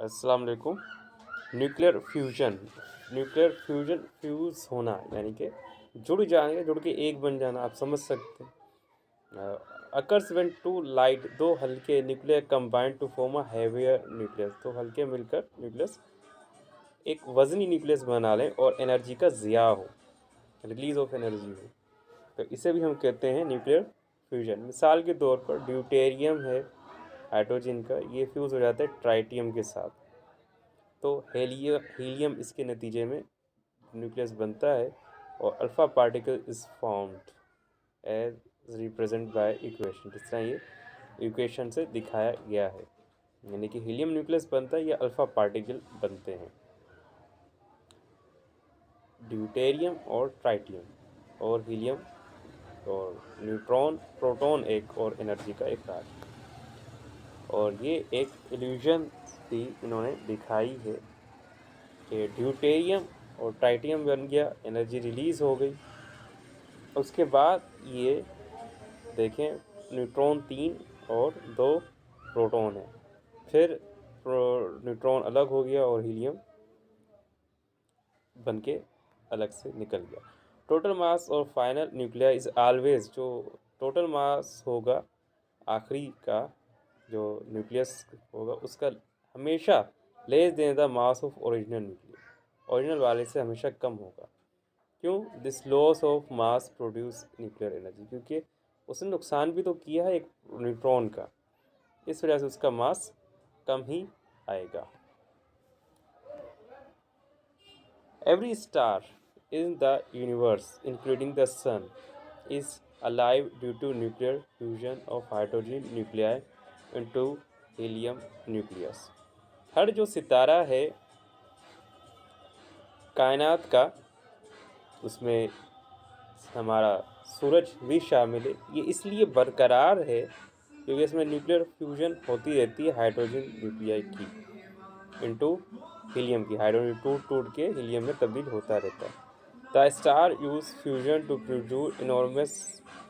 अस्सलाम वालेकुम। Nuclear fusion fuse होना यानी कि जुड़ के एक बन जाना, आप समझ सकते हैं। अकर्स व्हेन टू लाइट, दो हल्के nuclear combine to form a heavier nucleus. दो हल्के मिलकर न्यूक्लियस एक वज़नी न्यूक्लियस बना लें और एनर्जी का ज़िया हो, रिलीज़ ऑफ एनर्जी हो, तो इसे भी हम कहते हैं न्यूक्लियर फ्यूजन। मिसाल के तौर पर ड्यूटेरियम है हाइड्रोजन का, ये फ्यूज़ हो जाता है ट्राइटियम के साथ, तो हीलियम इसके नतीजे में न्यूक्लियस बनता है और alpha particle is formed as represent by equation. जिस तरह ये इक्वेशन से दिखाया गया है, यानी कि हीलियम न्यूक्लियस बनता है या अल्फ़ा पार्टिकल बनते हैं। ड्यूटेरियम और ट्राइटियम और हीलियम और न्यूट्रॉन प्रोटॉन एक और एनर्जी का एक राज, और ये एक इल्यूजन भी इन्होंने दिखाई है कि ड्यूटेरियम और ट्राइटियम बन गया, एनर्जी रिलीज़ हो गई। उसके बाद ये देखें न्यूट्रॉन 3 और 2 प्रोटॉन है, फिर न्यूट्रॉन अलग हो गया और हीलियम बन के अलग से निकल गया। टोटल मास और फाइनल न्यूक्लियर इज़ ऑलवेज, जो टोटल मास होगा आखिरी का जो न्यूक्लियस होगा उसका हमेशा less than the mass of original nuclear, original वाले से हमेशा कम होगा। क्यों? This loss of mass produce nuclear energy, क्योंकि उसने नुकसान भी तो किया है एक न्यूट्रॉन का, इस वजह से उसका मास कम ही आएगा। Every star in the universe, including the sun, is alive due to nuclear fusion of hydrogen nuclei into helium nucleus. हर जो सितारा है कायनात का, उसमें हमारा सूरज भी शामिल है, ये इसलिए बरकरार है क्योंकि इसमें न्यूक्लियर फ्यूजन होती रहती है हाइड्रोजन न्यूक्लियाई की इनटू हीलियम की। हाइड्रोजन टूट के हीलियम में तब्दील होता रहता है। The star use fusion to produce enormous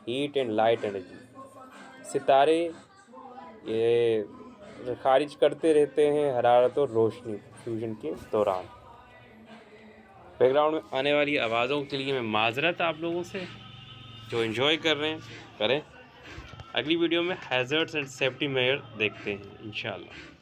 heat and light energy. सितारे ये खारिज करते रहते हैं हरारत और रोशनी फ्यूजन के दौरान। बैकग्राउंड में आने वाली आवाज़ों के लिए मैं माजरत आप लोगों से, जो एंजॉय कर रहे हैं करें। अगली वीडियो में हैज़र्ड्स एंड सेफ्टी मेजर देखते हैं इंशाल्लाह।